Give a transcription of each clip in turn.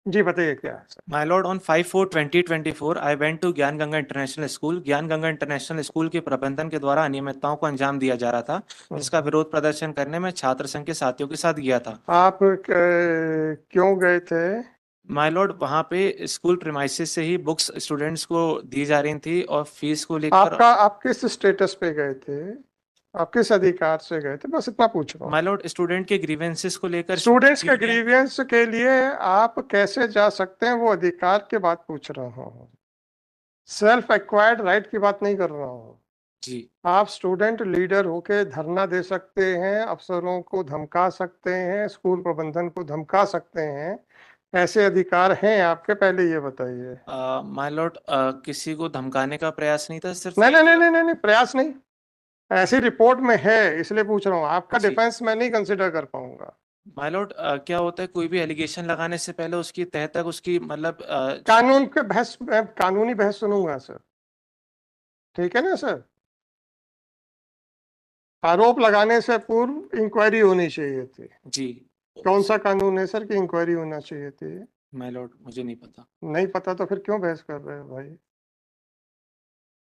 जी बताइए क्या है sir. My lord, on 5/4/2024, I went to ज्ञान गंगा इंटरनेशनल स्कूल। ज्ञान गंगा इंटरनेशनल स्कूल के प्रबंधन के द्वारा अनियमितताओं को अंजाम दिया जा रहा था, जिसका विरोध प्रदर्शन करने में छात्र संघ के साथियों के साथ गया था। आप क्यों गए थे? माय लॉर्ड, वहाँ पे स्कूल प्रीमाइसेस से ही बुक्स स्टूडेंट्स को दी जा रही थी और फीस को लेकर। आप किस स्टेटस पे गए थे? आप किस अधिकार से गए थे? बस इतना पूछ रहा हूँ। माय लॉर्ड, स्टूडेंट के ग्रीवेंसेस को लेकर स्टूडेंट्स के यूनियन। ग्रीवियंस के लिए आप कैसे जा सकते हैं, वो अधिकार की बात पूछ रहा हूँ। सेल्फ एक्वायर्ड राइट की बात नहीं कर रहा हूँ। जी आप स्टूडेंट लीडर होके धरना दे सकते हैं, अफसरों को धमका सकते हैं, स्कूल प्रबंधन को धमका सकते हैं। ऐसे अधिकार हैं आपके, पहले ये बताइए। माय लॉर्ड, किसी को धमकाने का प्रयास नहीं था, सिर्फ नहीं नहीं एक। नहीं नहीं नहीं नहीं, प्रयास नहीं। ऐसी रिपोर्ट में है, इसलिए पूछ रहा हूँ। आपका जी डिफेंस मैं नहीं कंसिडर कर पाऊंगा। माय लॉर्ड, क्या होता है, कोई भी एलिगेशन लगाने से पहले उसकी तह तक उसकी मतलब कानून के बहस, मैं कानूनी बहस सुनूंगा सर। ठीक है ना सर? आरोप लगाने से पूर्व इंक्वायरी होनी चाहिए थी। जी कौन सा कानून है सर कि इंक्वायरी होना चाहिए थी? माय लॉर्ड, मुझे नहीं पता। नहीं पता तो फिर क्यों बहस कर रहे हो भाई?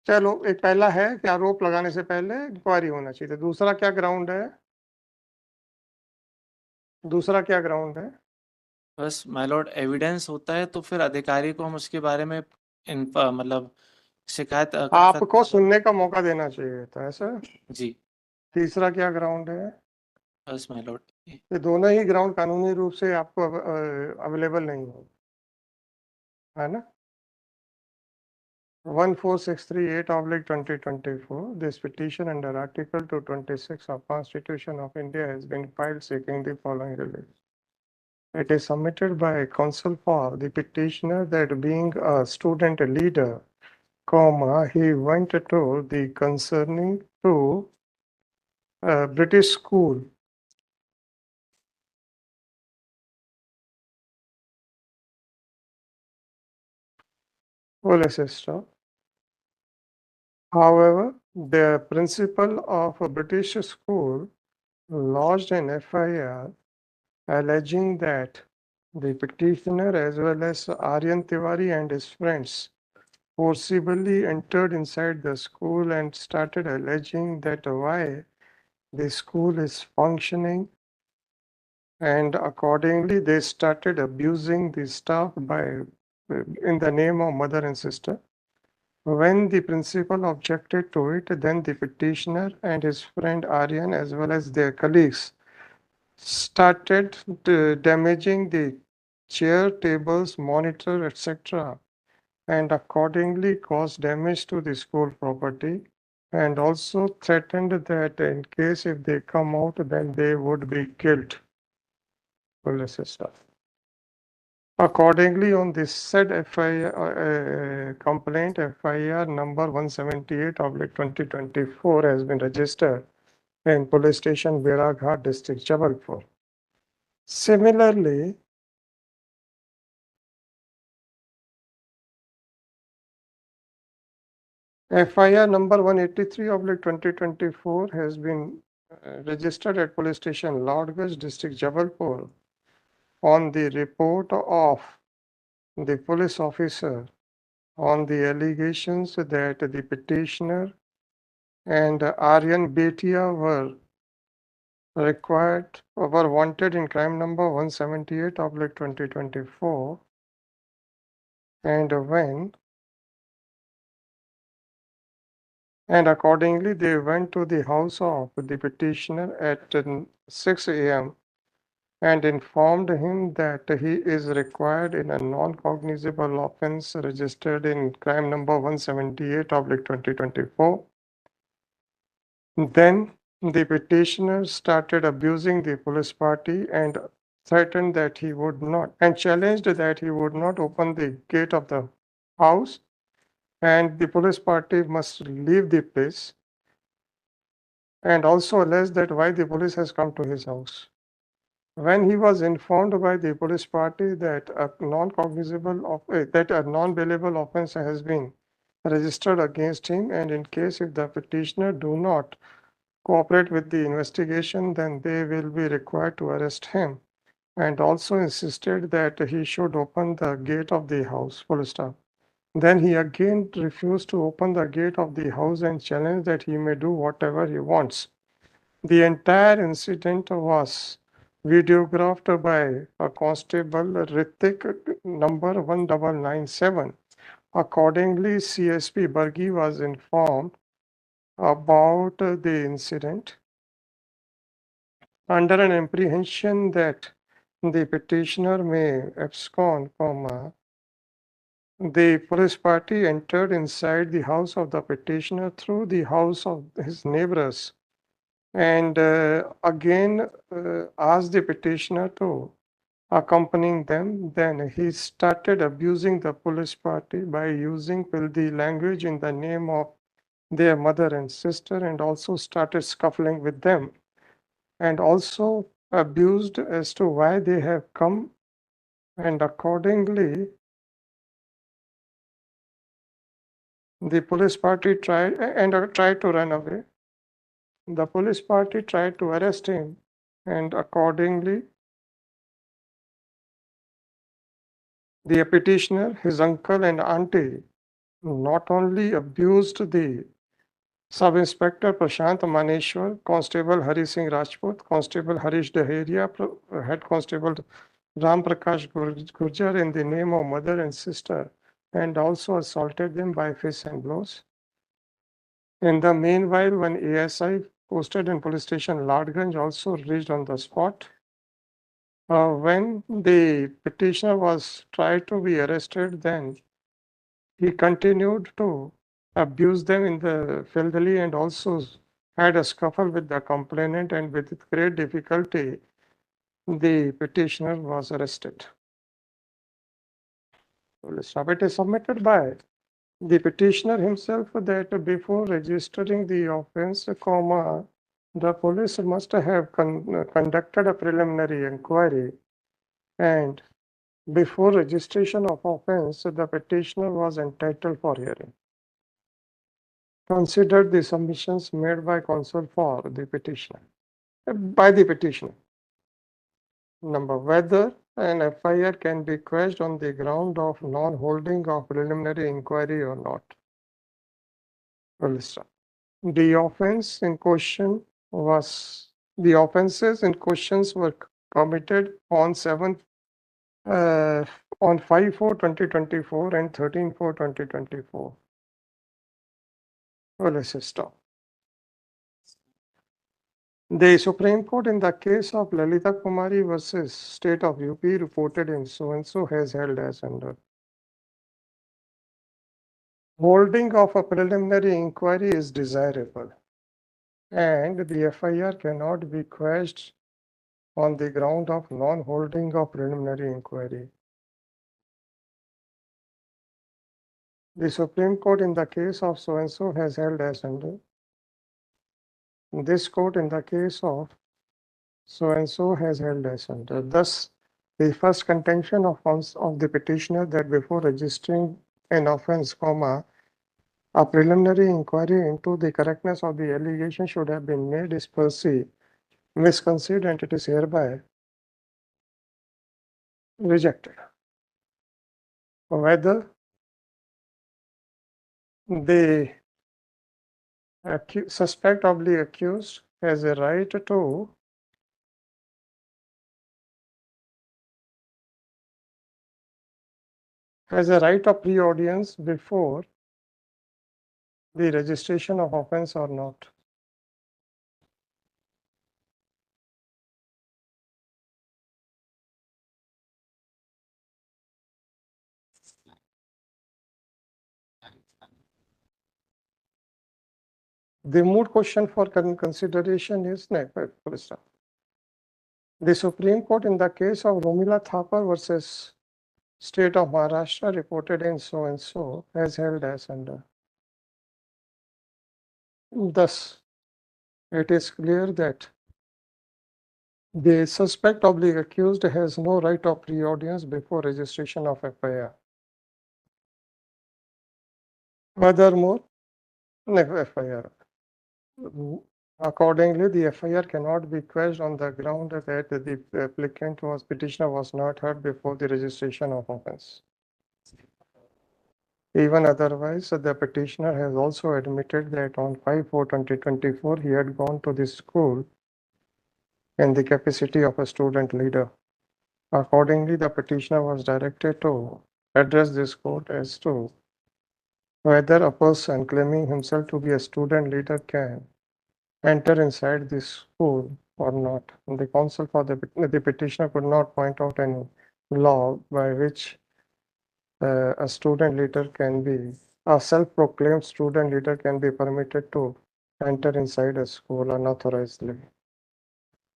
चलो, एक पहला है कि आरोप लगाने से पहले इंक्वायरी होना चाहिए था। दूसरा क्या ग्राउंड है? दूसरा क्या ग्राउंड है? बस माय लॉर्ड, एविडेंस होता है तो फिर अधिकारी को हम उसके बारे में मतलब शिकायत कर सकते आपको हैं। सुनने का मौका देना चाहिए था ऐसा। जी तीसरा क्या ग्राउंड है? बस माय लॉर्ड। ये दोनों ही ग्राउंड कानूनी रूप से आपको अवेलेबल नहीं हो, है ना? 14638/2024, this petition under Article 226 of Constitution of India has been filed seeking the following relief. It is submitted by counsel for the petitioner that being a student leader, he went to the concerning to British school. Police stop. However, the principal of a British school lodged an FIR alleging that the petitioner as well as Aryan Tiwari and his friends forcibly entered inside the school and started alleging that why the school is functioning, and accordingly they started abusing the staff by in the name of mother and sister. When the principal objected to it, then the petitioner and his friend Aryan as well as their colleagues started damaging the chair, tables, monitor, etc., and accordingly caused damage to the school property, and also threatened that in case if they come out, then they would be killed. Police staff. Accordingly, on this said FIR complaint, FIR number 178/2024 has been registered in police station Beraghat district, Jabalpur. Similarly, FIR number 183/2024 has been registered at police station Ladgh district, Jabalpur, on the report of the police officer on the allegations that the petitioner and Aryan Bhatia were wanted in crime number 178/2024, and accordingly they went to the house of the petitioner at 6 a.m. and informed him that he is required in a non-cognizable offense registered in crime number 178/2024. Then the petitioner started abusing the police party and threatened that he would not, and challenged that he would not open the gate of the house and the police party must leave the place, and also alleged that why the police has come to his house. When he was informed by the police party that a that a non-bailable offense has been registered against him, and in case if the petitioner do not cooperate with the investigation, then they will be required to arrest him. and also insisted that he should open the gate of the house, full stop. Then he again refused to open the gate of the house and challenged that he may do whatever he wants. The entire incident was videographed by a constable Ritik number 1997. Accordingly, CSP Burgi was informed about the incident under an apprehension that the petitioner may abscond, the police party entered inside the house of the petitioner through the house of his neighbors and again asked the petitioner to accompany them. Then he started abusing the police party by using filthy language in the name of their mother and sister, and also started scuffling with them, and also abused as to why they have come, and accordingly the police party tried to run away. The police party tried to arrest him, and accordingly the petitioner, his uncle and auntie not only abused the Sub-Inspector Prashant Maneshwar, Constable Hari Singh Rajput, Constable Harish Daheria, Head Constable Ram Prakash Gurjar in the name of mother and sister, and also assaulted them by fists and blows. In the meanwhile, when ASI posted in police station Ladganj also reached on the spot. When the petitioner was tried to be arrested, then he continued to abuse them in the filthily and also had a scuffle with the complainant, and with great difficulty the petitioner was arrested. It is submitted by the petitioner himself that before registering the offense, the police must have conducted a preliminary inquiry, and before registration of offense, the petitioner was entitled for hearing. Considered the submissions made by counsel for the petitioner, by the petitioner. Number, whether an FIR can be quashed on the ground of non-holding of preliminary inquiry or not. Well, the offense in question was, the offenses in questions were committed on 5/4/2024 and 13/4/2024. Well, let's stop. The Supreme Court in the case of Lalita Kumari versus State of UP reported in so-and-so has held as under. Holding of a preliminary inquiry is desirable, and the FIR cannot be quashed on the ground of non-holding of preliminary inquiry. The Supreme Court in the case of so-and-so has held as under. This court in the case of so-and-so has held as under. Thus, the first contention of the petitioner that before registering an offense, a preliminary inquiry into the correctness of the allegation should have been made is per se misconceived, and it is hereby rejected. Whether the suspect or the accused has a right to of pre-audience before the registration of offense or not. The moot question for consideration is next. The Supreme Court in the case of Romila Thapar versus State of Maharashtra reported in so-and-so has held as under. Thus, it is clear that the suspect or the accused has no right of pre-audience before registration of FIR. Furthermore, FIR. Accordingly, the FIR cannot be quashed on the ground that the petitioner was not heard before the registration of offence. Even otherwise, the petitioner has also admitted that on 5/4/2024, he had gone to the school in the capacity of a student leader. Accordingly, the petitioner was directed to address this court as to whether a person claiming himself to be a student leader can enter inside the school or not. The counsel for the petitioner could not point out any law by which a student leader can be, a self-proclaimed student leader can be permitted to enter inside a school unauthorizedly.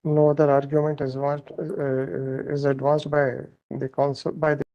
No other argument is advanced by the counsel, by the